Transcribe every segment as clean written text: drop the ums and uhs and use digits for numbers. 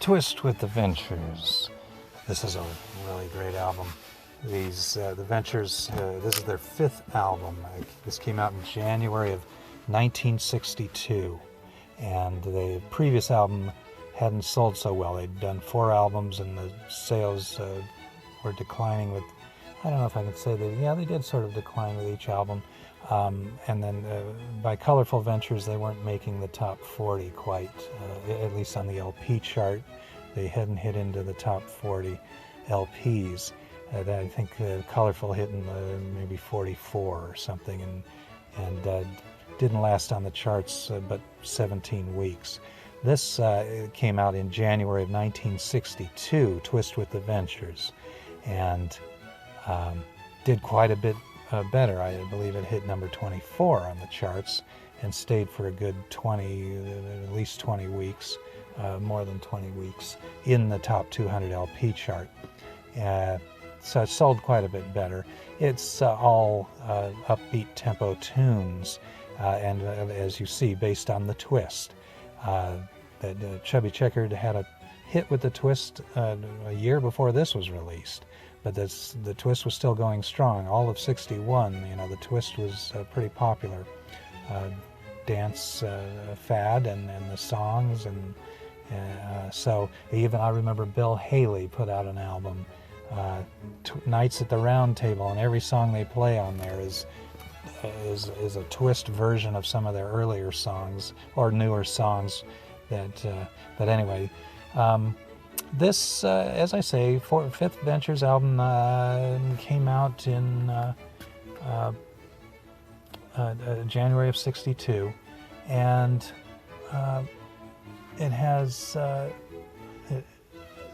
Twist with the Ventures. This is a really great album. The Ventures, this is their fifth album. This came out in January of 1962, and the previous album hadn't sold so well. They'd done 4 albums, and the sales were declining with, I don't know if I can say that, yeah, they did sort of decline with each album. And then by Colorful Ventures, they weren't making the top 40 quite, at least on the LP chart. They hadn't hit into the top 40 LPs. I think Colorful hit in maybe 44 or something, and didn't last on the charts but 17 weeks. This came out in January of 1962, Twist with the Ventures, and did quite a bit better. I believe it hit number 24 on the charts and stayed for a good 20, at least 20 weeks, more than 20 weeks, in the top 200 LP chart. So it sold quite a bit better. It's all upbeat tempo tunes, and as you see, based on the twist. That Chubby Checker had a hit with the twist a year before this was released, but the twist was still going strong. All of '61, the twist was pretty popular. Dance fad and the songs, and so even I remember Bill Haley put out an album, Nights at the Round Table, and every song they play on there is a twist version of some of their earlier songs or newer songs. But anyway, this, as I say, fifth Ventures album came out in January of '62, and it has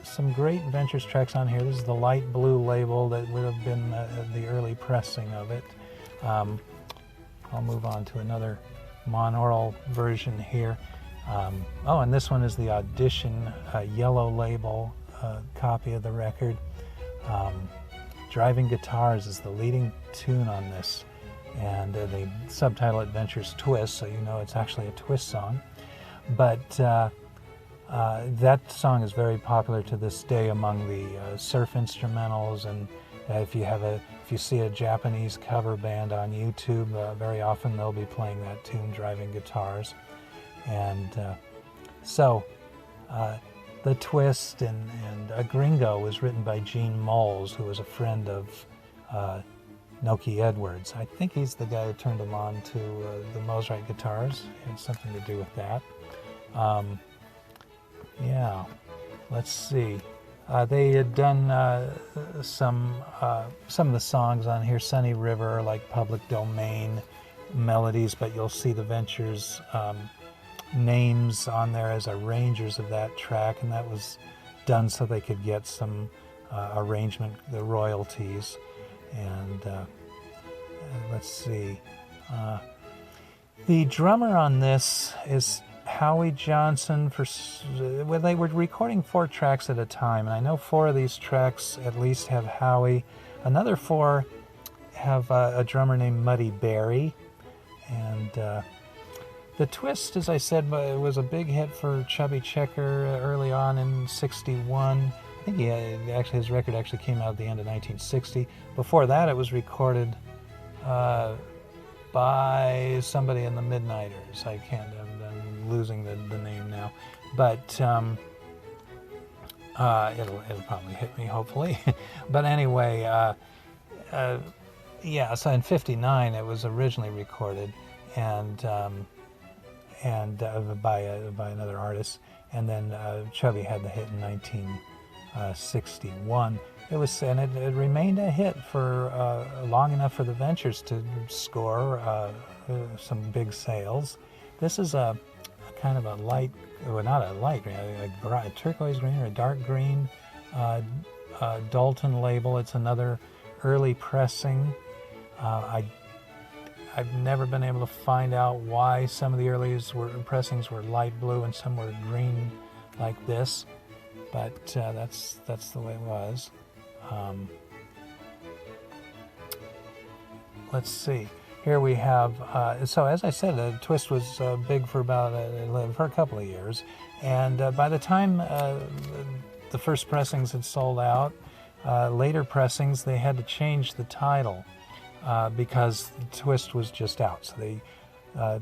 some great Ventures tracks on here. This is the light blue label that would have been the early pressing of it. I'll move on to another monaural version here. And this one is the Audition yellow label copy of the record. Driving Guitars is the leading tune on this, and they subtitle it Ventures Twist, so you know it's actually a twist song. But that song is very popular to this day among the surf instrumentals, and if you see a Japanese cover band on YouTube, very often they'll be playing that tune, Driving Guitars. And so the twist and Gringo was written by Gene Moles, who was a friend of Noki Edwards. I think he's the guy who turned him on to the Mosrite guitars. It had something to do with that. Let's see. They had done some of the songs on here, Sunny River, like Public Domain melodies, but you'll see the Ventures names on there as arrangers of that track, and that was done so they could get some arrangement, the royalties. And let's see. The drummer on this is Howie Johnson. They were recording 4 tracks at a time, and I know 4 of these tracks at least have Howie. Another 4 have a drummer named Muddy Barry. And the twist, as I said, was a big hit for Chubby Checker early on in '61. I think his record actually came out at the end of 1960. Before that, it was recorded by somebody in the Midnighters. I'm losing the name now, but it'll probably hit me, hopefully. But anyway, so in '59 it was originally recorded, and by another artist, and then Chubby had the hit in 1961. It remained a hit for long enough for the Ventures to score some big sales. This is a kind of a light, well, not a light green, a turquoise green or a dark green Dalton label. It's another early pressing. I've never been able to find out why some of the earliest pressings were light blue and some were green like this, but that's the way it was. Let's see. here we have, so as I said, Twist was big for about for a couple of years, and by the time the first pressings had sold out, later pressings, they had to change the title because the Twist was just out, so they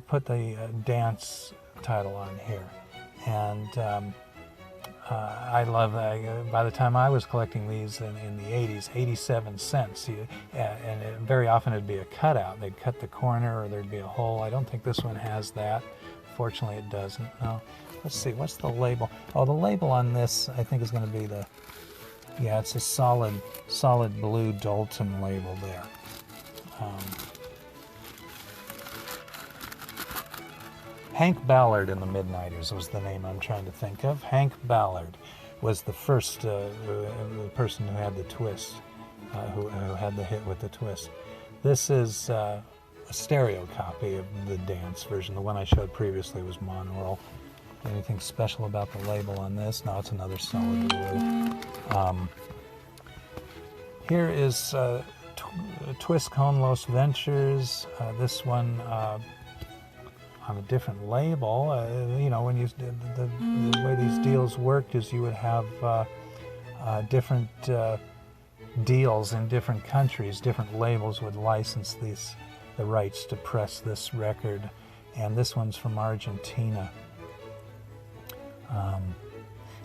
put the dance title on here. And I love that. By the time I was collecting these in the 80s, 87 cents. And very often it'd be a cutout. They'd cut the corner or there'd be a hole. I don't think this one has that. Fortunately, it doesn't. No. Let's see. What's the label? Oh, the label on this, I think, is going to be the... Yeah, it's a solid blue Dalton label there. Hank Ballard in the Mid-90s was the name I'm trying to think of. Hank Ballard was the first person who had the Twist, who had the hit with the Twist. This is a stereo copy of the dance version. The one I showed previously was monaural. Anything special about the label on this? No, it's another solid blue. Here is Twist Con Los Ventures. This one on a different label. You know, when you the way these deals worked is you would have different deals in different countries. Different labels would license the rights to press this record, and this one's from Argentina.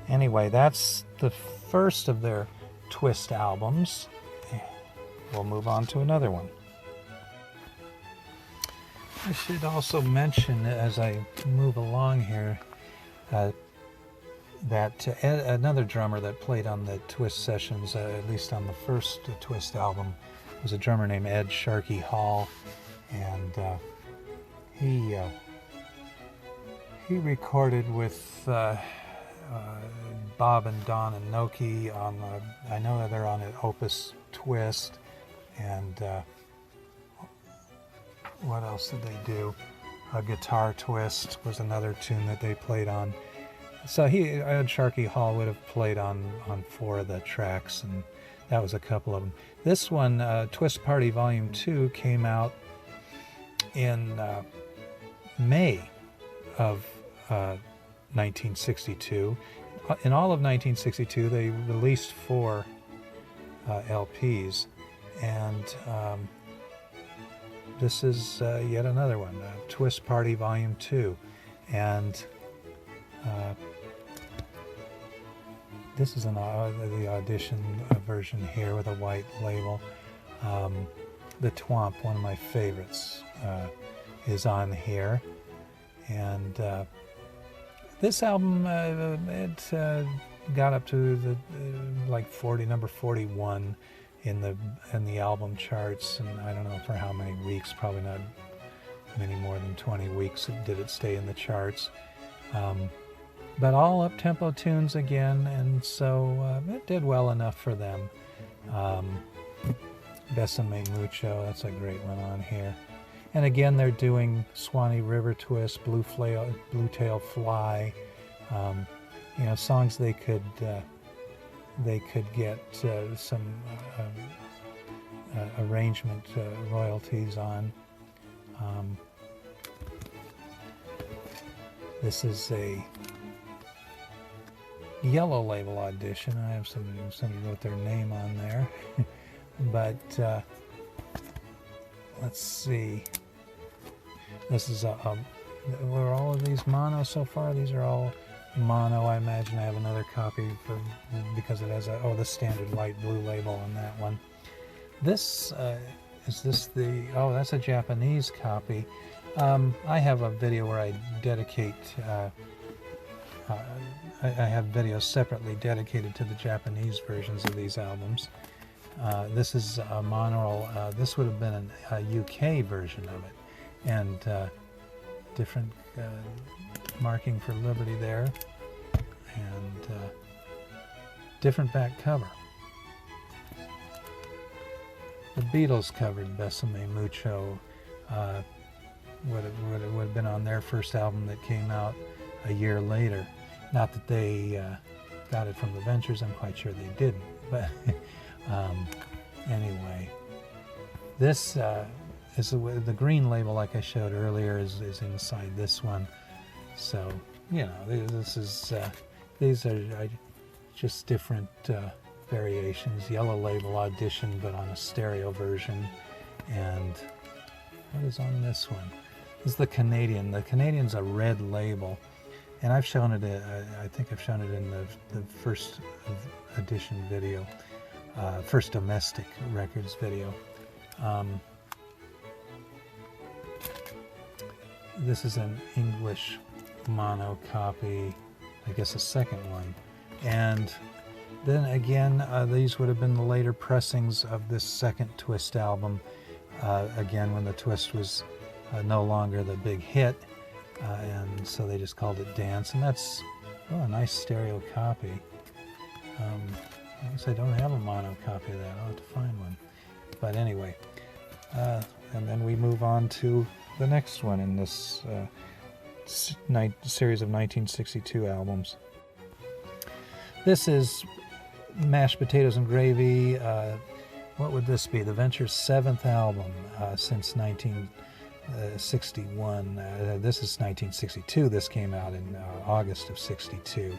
Anyway, that's the first of their Twist albums. We'll move on to another one. I should also mention, as I move along here, that another drummer that played on the Twist sessions, at least on the first Twist album, was a drummer named Ed Sharkey Hall, and he recorded with Bob and Don and Noki on, I know that they're on an Opus Twist, and what else did they do? A Guitar Twist was another tune that they played on. So Ed Sharkey Hall would have played on 4 of the tracks, and that was a couple of them. This one, Twist Party Volume 2, came out in May of 1962. In all of 1962, they released 4 LPs, and this is yet another one, Twist Party Volume 2. And this is the audition version here with a white label. The Twomp, one of my favorites, is on here. And this album, it got up to the number 41 in the album charts, and I don't know for how many weeks, probably not many more than 20 weeks did it stay in the charts. But all up-tempo tunes again, and so it did well enough for them. Besame Mucho, that's a great one on here. And again, they're doing Swanee River Twist, Blue Tail Fly, you know, songs they could get some arrangement royalties on. This is a Yellow Label audition. I have somebody wrote their name on there. But let's see. This is were all of these mono so far? These are all mono. I imagine I have another copy because it has the standard light blue label on that one. This is this that's a Japanese copy. I have a video where I dedicate. I have videos separately dedicated to the Japanese versions of these albums. This is a monaural. This would have been a UK version of it, and different marking for Liberty there, and different back cover. The Beatles covered Besame Mucho. Would have been on their first album that came out a year later. Not that they got it from the Ventures, I'm quite sure they didn't. But anyway, this is the green label, like I showed earlier, is inside this one. So, you know, this is these are just different variations. Yellow label Audition, but on a stereo version. And what is on this one? This is the Canadian. The Canadian's a red label, and I've shown it. I think I've shown it in the first edition video, first domestic records video. This is an English mono copy, I guess a second one. And then again, these would have been the later pressings of this second Twist album, again when the Twist was no longer the big hit, and so they just called it Dance. And that's a nice stereo copy. I guess I don't have a mono copy of that. I'll have to find one. But anyway, and then we move on to the next one in this series of 1962 albums. This is Mashed Potatoes and Gravy. What would this be? The Ventures' 7th album since 1961. This is 1962. This came out in August of 62.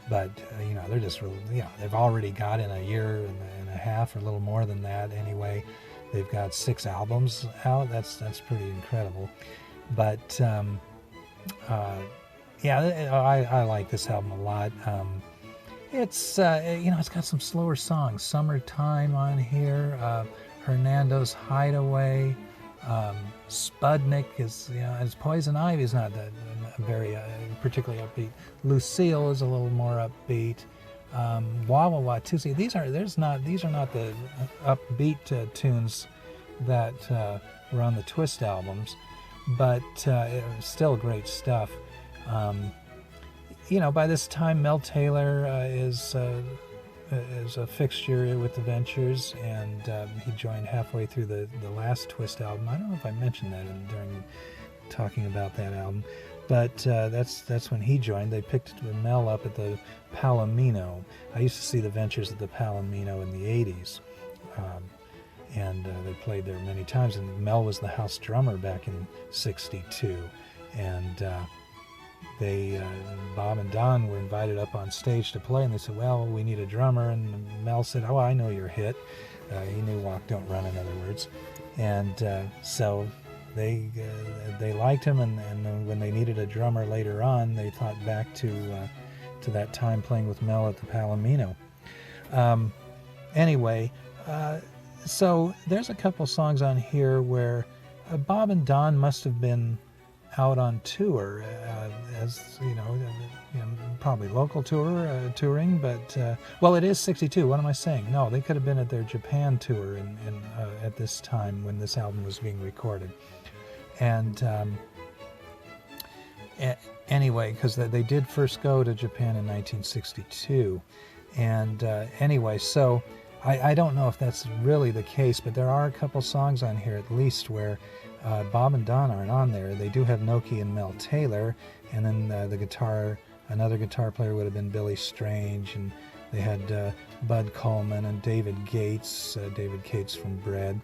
But, you know, they're just really, you know, they've already got in a year and a half, or a little more than that anyway. They've got 6 albums out. That's pretty incredible. But, yeah, I like this album a lot. It's, you know, it's got some slower songs. Summertime on here, Hernando's Hideaway, Spudnik is, you know, as Poison Ivy is not that very particularly upbeat. Lucille is a little more upbeat. Wawa Watusi. These are not the upbeat tunes that were on the Twist albums, but still great stuff. You know, by this time, Mel Taylor is a fixture with the Ventures, and he joined halfway through the last Twist album. I don't know if I mentioned that during talking about that album, but that's when he joined. They picked Mel up at the Palomino. I used to see the Ventures at the Palomino in the 80s, and they played there many times, and Mel was the house drummer back in 62, and Bob and Don were invited up on stage to play, and they said, well, we need a drummer, and Mel said, oh, I know your hit. He knew Walk, Don't Run, in other words. And so they liked him, and when they needed a drummer later on, they thought back to that time playing with Mel at the Palomino. Anyway, so there's a couple songs on here where Bob and Don must have been out on tour, as you know, probably local touring, but well, it is 62. What am I saying? No, they could have been at their Japan tour at this time when this album was being recorded. And anyway, because they did first go to Japan in 1962, and anyway, so I don't know if that's really the case, but there are a couple songs on here at least where Bob and Don aren't on there. They do have Noki and Mel Taylor, and then another guitar player would have been Billy Strange, and they had Bud Coleman and David Gates. David Gates from Bread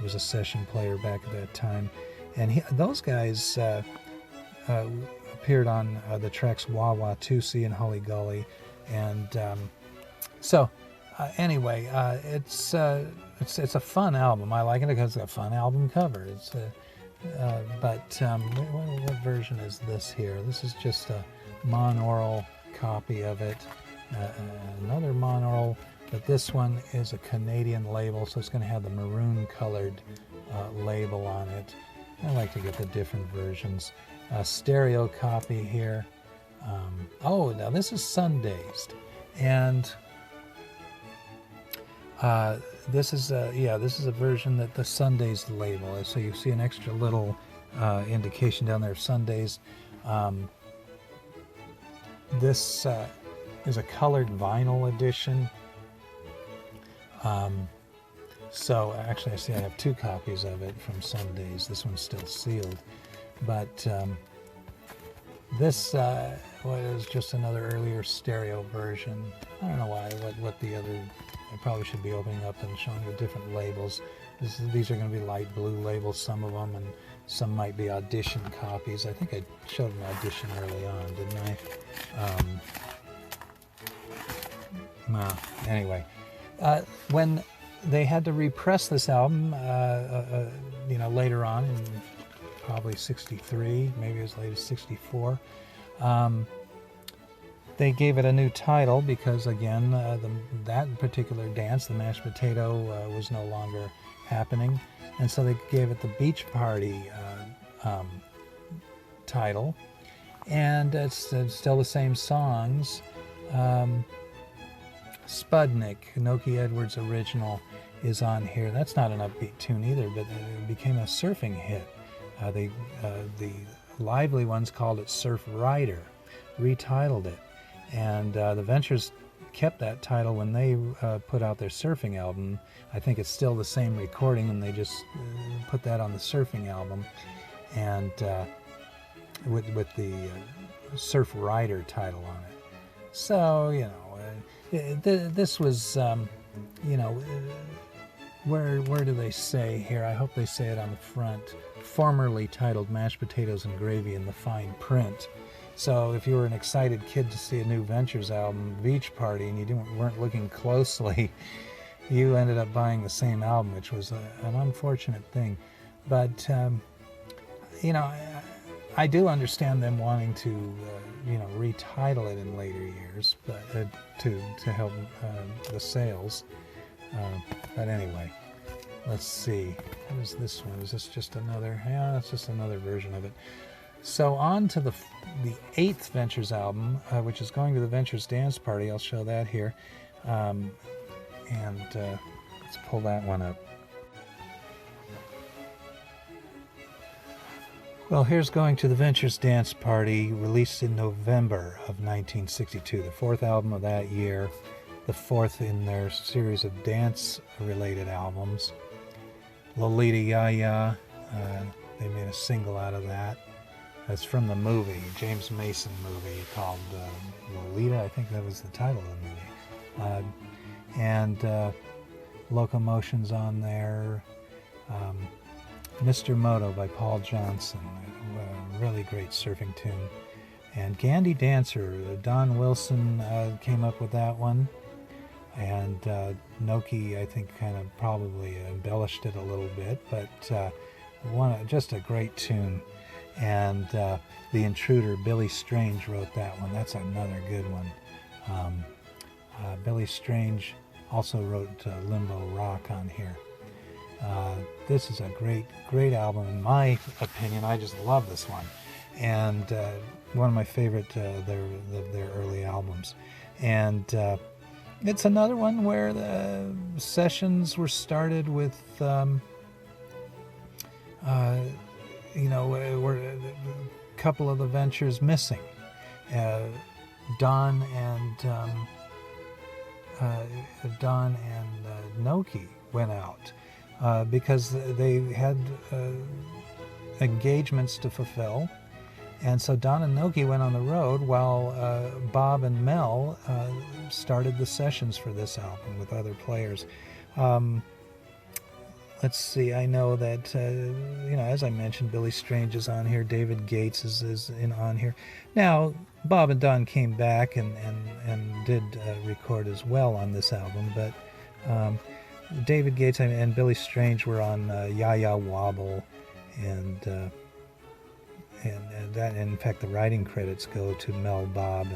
was a session player back at that time, and those guys appeared on the tracks Wah Wah Tusi and Holly Gully, and so anyway, it's a fun album. I like it because it's a fun album cover. But what version is this here? This is just a monaural copy of it. Another monaural, but this one is a Canadian label, so it's going to have the maroon-colored label on it. I like to get the different versions. A stereo copy here. Oh, now this is Sundazed, and this is a version that the Sundazed label is. So you see an extra little indication down there of Sundazed. This is a colored vinyl edition. So actually, I see I have 2 copies of it from Sundazed. This one's still sealed, but this was just another earlier stereo version. I don't know why. What the other? I probably should be opening up and showing you different labels. These are going to be light blue labels, some of them, and some might be audition copies. I think I showed an audition early on, didn't I? Well, anyway, when they had to repress this album, later on in probably 63, maybe as late as 64, they gave it a new title because, again, that particular dance, the mashed potato, was no longer happening. And so they gave it the Beach Party title. And it's still the same songs. Spudnik, Noki Edwards' original, is on here. That's not an upbeat tune either, but it became a surfing hit. The lively ones called it Surf Rider, retitled it. And the Ventures kept that title when they put out their surfing album. I think it's still the same recording, and they just put that on the surfing album, and with the Surf Rider title on it. So, this was, where do they say here? I hope they say it on the front. Formerly titled Mashed Potatoes and Gravy in the fine print. So if you were an excited kid to see a new Ventures album, Beach Party, and you weren't looking closely, you ended up buying the same album, which was an unfortunate thing. But, I do understand them wanting to, retitle it in later years, but to help the sales. But anyway, let's see. What is this one? Is this just another? Yeah, it's just another version of it. So on to the 8th Ventures album, which is Going to the Ventures Dance Party. I'll show that here. Let's pull that one up. Well, here's Going to the Ventures Dance Party, released in November of 1962, the 4th album of that year, the 4th in their series of dance-related albums. Lolita Ya Ya, they made a single out of that. That's from the movie, James Mason movie called Lolita. I think that was the title of the movie. Locomotion's on there. Mr. Moto by Paul Johnson, a really great surfing tune. And Gandy Dancer, Don Wilson came up with that one. And Noki, I think, kind of probably embellished it a little bit, but just a great tune. And The Intruder, Billy Strange wrote that one. That's another good one. Billy Strange also wrote Limbo Rock on here. This is a great album in my opinion. I just love this one, and one of my favorite their early albums. And it's another one where the sessions were started with were a couple of the Ventures missing. Don and Noki went out because they had engagements to fulfill, and so Don and Noki went on the road while Bob and Mel started the sessions for this album with other players. Let's see, I know that, as I mentioned, Billy Strange is on here, David Gates is on here. Now, Bob and Don came back and did record as well on this album, but David Gates and Billy Strange were on Ya Ya Wobble, and that, in fact, the writing credits go to Mel, Bob,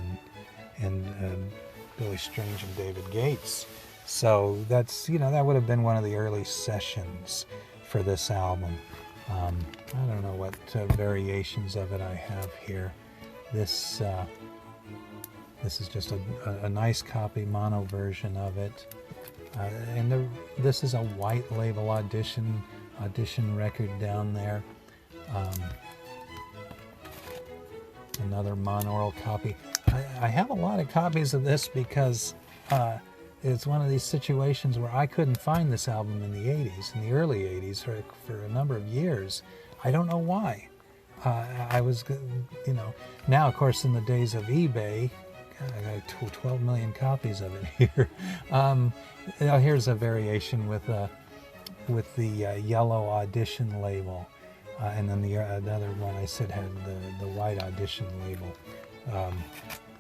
and Billy Strange and David Gates. So that's, that would have been one of the early sessions for this album. I don't know what variations of it I have here. This is just a nice copy, mono version of it. This is a white label audition record down there. Another monaural copy. I have a lot of copies of this because it's one of these situations where I couldn't find this album in the 80s, in the early 80s, for a number of years. I don't know why. I was, now, of course, in the days of eBay, I got 12 million copies of it here. Here's a variation with with the yellow audition label, and then the another one I said had the white audition label.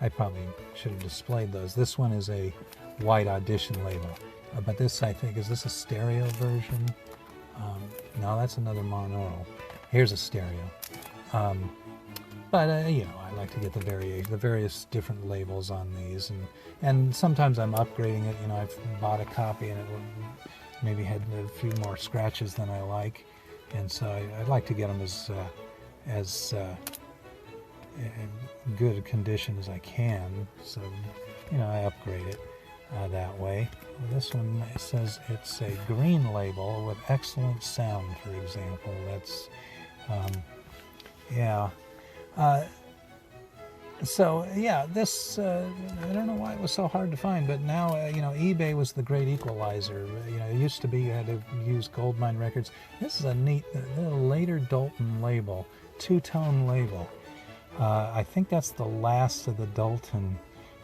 I probably should have displayed those. This one is a white audition label, but this, I think, is this a stereo version? No, that's another monaural. Here's a stereo. But you know, I like to get the various different labels on these, and sometimes I'm upgrading it. You know, I've bought a copy and it maybe had a few more scratches than I like, and so I'd like to get them as good a condition as I can. So, you know, I upgrade it that way. Well, this one says it's a green label with excellent sound, for example. That's yeah. So yeah, this I don't know why it was so hard to find, but now you know, eBay was the great equalizer. You know, it used to be you had to use Goldmine Records. This is a neat, later Dalton label, two-tone label. I think that's the last of the Dalton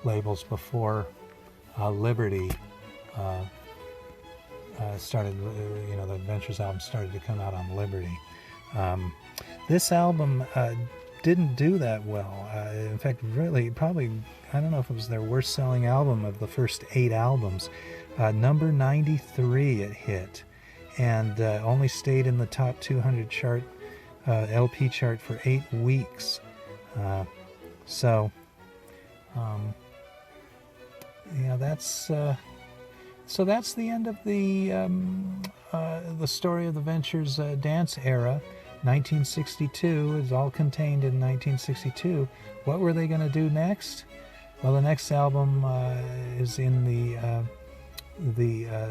labels before Liberty started. You know, the Adventures album started to come out on Liberty. This album didn't do that well. In fact, really, probably, I don't know if it was their worst selling album of the first 8 albums. Number 93 it hit, and only stayed in the top 200 chart, LP chart for 8 weeks. So yeah, that's so that's the end of the story of the Ventures dance era. 1962 is all contained in 1962. What were they going to do next? Well, the next album is in the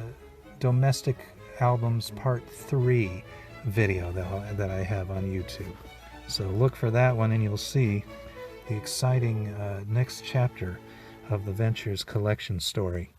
Domestic Albums Part 3 video that I have on YouTube. So look for that one and you'll see the exciting next chapter of the Ventures collection story.